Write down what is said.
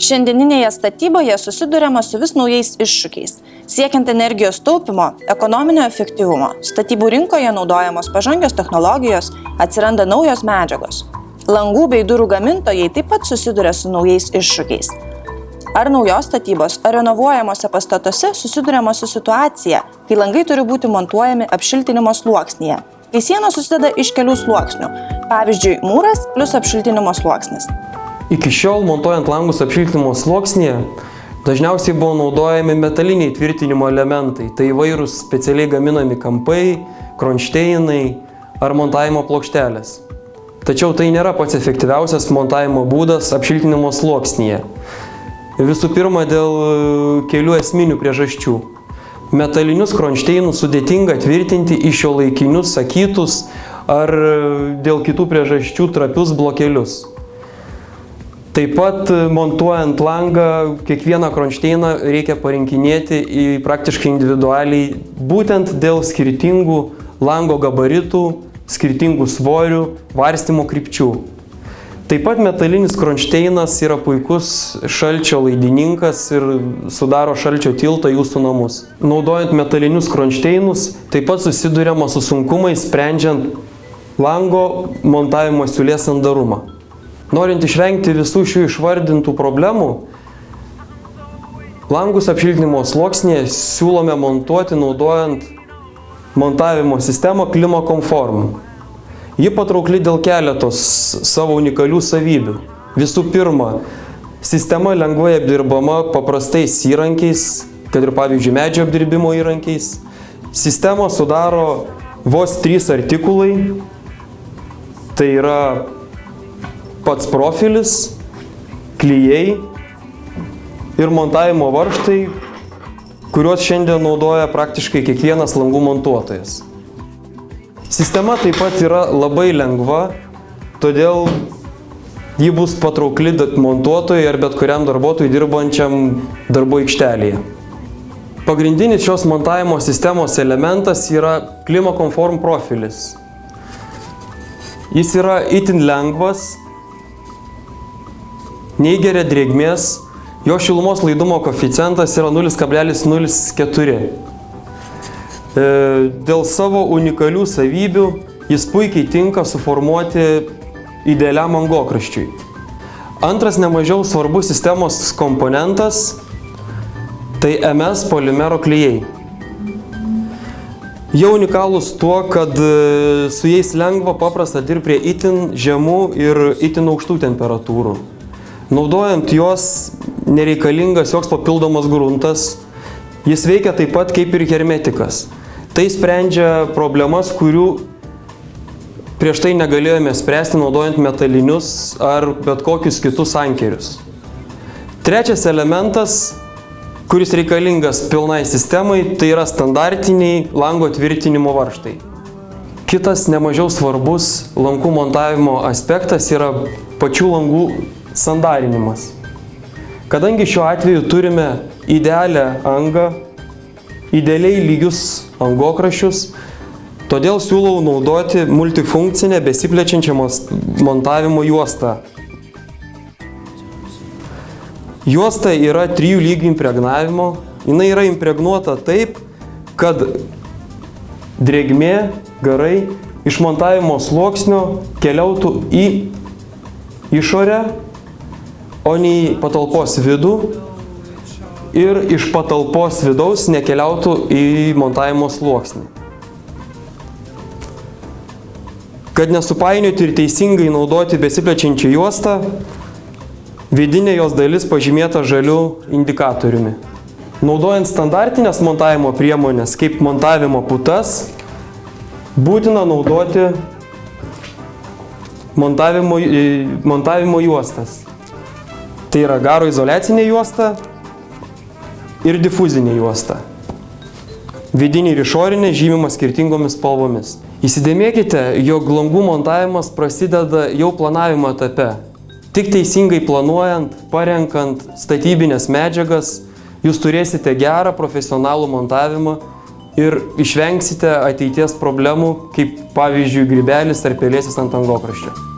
Šiandieninėje statyboje susiduriama su vis naujais iššūkiais. Siekiant energijos taupimo, ekonominio efektyvumo, statybų rinkoje naudojamos pažangios technologijos, atsiranda naujos medžiagos. Langų bei durų gamintojai taip pat susiduria su naujais iššūkiais. Ar naujos statybos, ar renovuojamuose pastatuose susiduriama su situacija, kai langai turi būti montuojami apšiltinimo sluoksnyje. Kai sienos susideda iš kelių sluoksnių, pavyzdžiui, mūras plus apšiltinimo sluoksnis. Iki šiol montuojant langus apšiltinimo sluoksnyje dažniausiai buvo naudojami metaliniai tvirtinimo elementai, tai įvairūs specialiai gaminami kampai, kronšteinai ar montavimo plokštelės. Tačiau tai nėra pats efektyviausias montavimo būdas apšiltinimo sluoksnyje. Visų pirma, dėl kelių esminių priežasčių. Metalinius kronšteinus sudėtinga tvirtinti į šiuolaikinius sakytus ar dėl kitų priežasčių trapius blokelius. Taip pat montuojant langą, kiekvieną kronšteiną reikia parinkinėti praktiškai individualiai, būtent dėl skirtingų lango gabaritų, skirtingų svorių, varstymo krypčių. Taip pat metalinis kronšteinas yra puikus šalčio laidininkas ir sudaro šalčio tiltą jūsų namus. Naudojant metalinius kronšteinus, taip pat susiduriama su sunkumais sprendžiant lango montavimo siūlės sandarumą. Norint išvengti visų šių išvardintų problemų, langus apšiltinimo sluoksnyje siūlome montuoti naudojant montavimo sistemą Klimakonform. Ji patraukli dėl keletos savo unikalių savybių. Visų pirma, sistema lengvai apdirbama paprastais įrankiais, kad ir pavyzdžiui medžio apdirbimo įrankiais. Sistemą sudaro vos 3 artikulai, tai yra pats profilis, klijai ir montavimo varžtai, kuriuos šiandien naudoja praktiškai kiekvienas langų montuotojas. Sistema taip pat yra labai lengva, todėl ji bus patraukli montuotojui ar bet kuriam darbuotojui dirbančiam darbo aikštelėje. Pagrindinis šios montavimo sistemos elementas yra Klimakonform profilis. Jis yra itin lengvas, neįgeria drėgmės, jo šilumos laidumo koeficientas yra 0,04. Dėl savo unikalių savybių jis puikiai tinka suformuoti idealiam angokraščiui. Antras nemažiau svarbus sistemos komponentas – tai MS polimero klijai. Jie unikalūs tuo, kad su jais lengva paprasta dirbti prie itin žemų ir itin aukštų temperatūrų. Naudojant juos nereikalingas joks papildomas gruntas, jis veikia taip pat kaip ir hermetikas. Tai sprendžia problemas, kurių prieš tai negalėjome spręsti naudojant metalinius ar bet kokius kitus sankerius. Trečias elementas, kuris reikalingas pilnai sistemai, tai yra standartiniai lango tvirtinimo varžtai. Kitas nemažiau svarbus langų montavimo aspektas yra pačių langų sandarinimas. Kadangi šiuo atveju turime idealią angą, idealiai lygius angokraščius, todėl siūlau naudoti multifunkcinę besiplečiančią montavimo juostą. Juosta yra 3 lygių impregnavimo. Jinai yra impregnuota taip, kad drėgmė, garai iš montavimo sluoksnio keliautų į išorę, o ne į patalpos vidų ir iš patalpos vidaus nekeliautų į montavimo sluoksnį. Kad nesupainioti ir teisingai naudoti besiplečiančią juostą, vidinė jos dalis pažymėta žaliu indikatoriumi. Naudojant standartinės montavimo priemonės kaip montavimo putas, būtina naudoti montavimo juostas. Tai yra garo izoliacinė juosta ir difuzinė juosta. Vidinė ir išorinė žymima skirtingomis spalvomis. Įsidėmėkite, jog langų montavimas prasideda jau planavimo etape. Tik teisingai planuojant, parenkant statybinės medžiagas, jūs turėsite gerą profesionalų montavimą ir išvengsite ateities problemų, kaip pavyzdžiui grybelis ar pelėsis ant angokraščio.